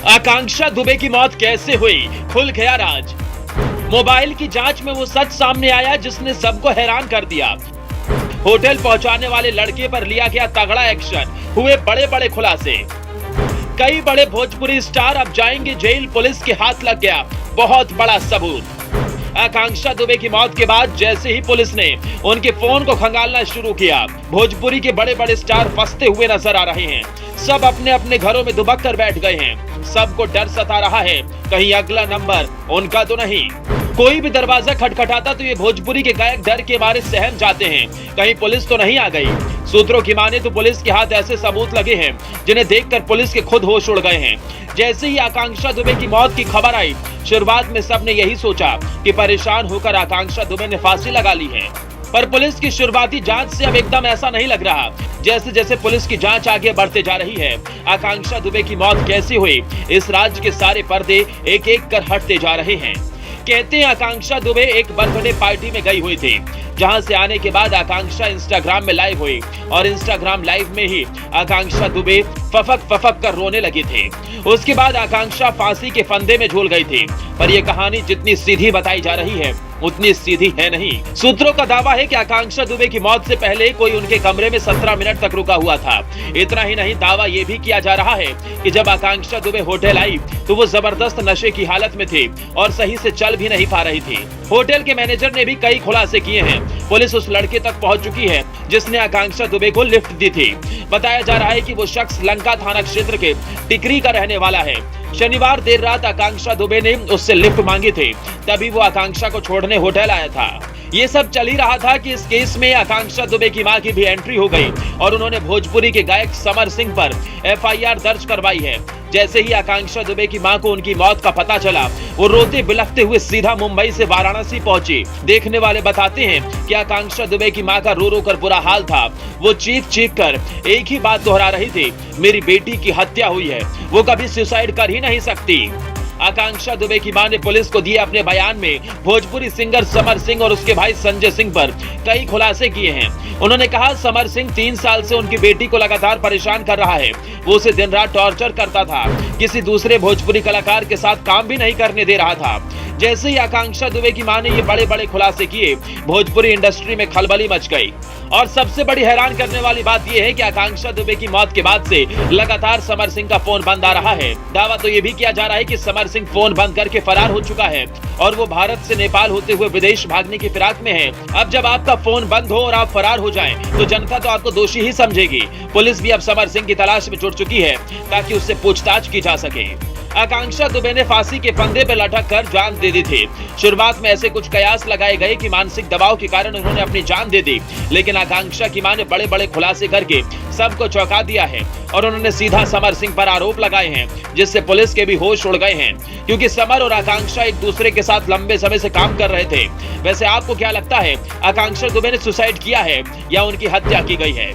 आकांक्षा दुबे की मौत कैसे हुई, खुल गया राज। मोबाइल की जांच में वो सच सामने आया जिसने सबको हैरान कर दिया। होटल पहुंचाने वाले लड़के पर लिया गया तगड़ा एक्शन, हुए बड़े बड़े खुलासे। कई बड़े भोजपुरी स्टार अब जाएंगे जेल, पुलिस के हाथ लग गया बहुत बड़ा सबूत। आकांक्षा दुबे की मौत के बाद जैसे ही पुलिस ने उनके फोन को खंगालना शुरू किया, भोजपुरी के बड़े बड़े स्टार फंसते हुए नजर आ रहे हैं। सब अपने अपने घरों में दुबक कर बैठ गए हैं। सबको डर सता रहा है, कहीं अगला नंबर उनका तो नहीं। कोई भी दरवाजा खटखटाता तो ये भोजपुरी के गायक डर के मारे सहम जाते हैं, कहीं पुलिस तो नहीं आ गई। सूत्रों की माने तो पुलिस के हाथ ऐसे सबूत लगे हैं जिन्हें देखकर पुलिस के खुद होश उड़ गए हैं। जैसे ही आकांक्षा दुबे की मौत की खबर आई, शुरुआत में सबने यही सोचा कि परेशान होकर आकांक्षा दुबे ने फांसी लगा ली है, पर पुलिस की शुरुआती जांच से अब एकदम ऐसा नहीं लग रहा। जैसे जैसे पुलिस की जांच आगे बढ़ते जा रही है, आकांक्षा दुबे की मौत कैसे हुई, इस राज्य के सारे पर्दे एक एक कर हटते जा रहे हैं। कहते हैं आकांक्षा दुबे एक बर्थडे पार्टी में गई हुई थी, जहां से आने के बाद आकांक्षा इंस्टाग्राम में लाइव हुई और इंस्टाग्राम लाइव में ही आकांक्षा दुबे फफक कर रोने लगी थी। उसके बाद आकांक्षा फांसी के फंदे में झूल गई थी, पर यह कहानी जितनी सीधी बताई जा रही है उतनी सीधी है नहीं। सूत्रों का दावा है कि आकांक्षा दुबे की मौत से पहले कोई उनके कमरे में 17 मिनट तक रुका हुआ था। इतना ही नहीं, दावा यह भी किया जा रहा है कि जब आकांक्षा दुबे होटल आई तो वो जबरदस्त नशे की हालत में थी और सही से चल भी नहीं पा रही थी। होटल के मैनेजर ने भी कई खुलासे किए हैं। पुलिस उस लड़के तक पहुंच चुकी है जिसने आकांक्षा दुबे को लिफ्ट दी थी। बताया जा रहा है कि वो शख्स लंका थाना क्षेत्र के टिकरी का रहने वाला है। शनिवार देर रात आकांक्षा दुबे ने उससे लिफ्ट मांगी थी, तभी वो आकांक्षा को छोड़ने होटल आया था। ये सब चल ही रहा था कि इस केस में आकांक्षा दुबे की मां की भी एंट्री हो गई और उन्होंने भोजपुरी के गायक समर सिंह पर FIR दर्ज करवाई है। जैसे ही आकांक्षा दुबे की मां को उनकी मौत का पता चला, वो रोते बिलखते हुए सीधा मुंबई से वाराणसी पहुंची। देखने वाले बताते हैं कि आकांक्षा दुबे की मां का रो रो कर बुरा हाल था। वो चीख कर एक ही बात दोहरा रही थी, मेरी बेटी की हत्या हुई है, वो कभी सुसाइड कर ही नहीं सकती। आकांक्षा दुबे की मां ने पुलिस को दिए अपने बयान में भोजपुरी सिंगर समर सिंह और उसके भाई संजय सिंह पर कई खुलासे किए हैं। उन्होंने कहा, समर सिंह 3 साल से उनकी बेटी को लगातार परेशान कर रहा है। वो उसे दिन रात टॉर्चर करता था, किसी दूसरे भोजपुरी कलाकार के साथ काम भी नहीं करने दे रहा था। जैसे ही आकांक्षा दुबे की मां ने ये बड़े बड़े खुलासे किए, भोजपुरी इंडस्ट्री में खलबली मच गई। और सबसे बड़ी हैरान करने वाली बात यह है कि आकांक्षा दुबे की मौत के बाद से लगातार समर सिंह का फोन बंद आ रहा है। दावा तो ये भी किया जा रहा है कि समर सिंह फोन बंद करके फरार हो चुका है और वो भारत से नेपाल होते हुए विदेश भागने की फिराक में है। अब जब आपका फोन बंद हो और आप फरार हो जाएं, तो जनता तो आपको दोषी ही समझेगी। पुलिस भी अब समर सिंह की तलाश में जुट चुकी है ताकि उससे पूछताछ की जा सके। आकांक्षा दुबे ने फांसी के फंदे पर लटक कर जान दे दी थी। शुरुआत में ऐसे कुछ कयास लगाए गए कि मानसिक दबाव के कारण उन्होंने अपनी जान दे दी, लेकिन आकांक्षा की मां ने बड़े बड़े खुलासे करके सबको चौंका दिया है और उन्होंने सीधा समर सिंह पर आरोप लगाए हैं, जिससे पुलिस के भी होश उड़ गए हैं, क्योंकि समर और आकांक्षा एक दूसरे के साथ लंबे समय से काम कर रहे थे। वैसे आपको क्या लगता है, आकांक्षा दुबे ने सुसाइड किया है या उनकी हत्या की गई है?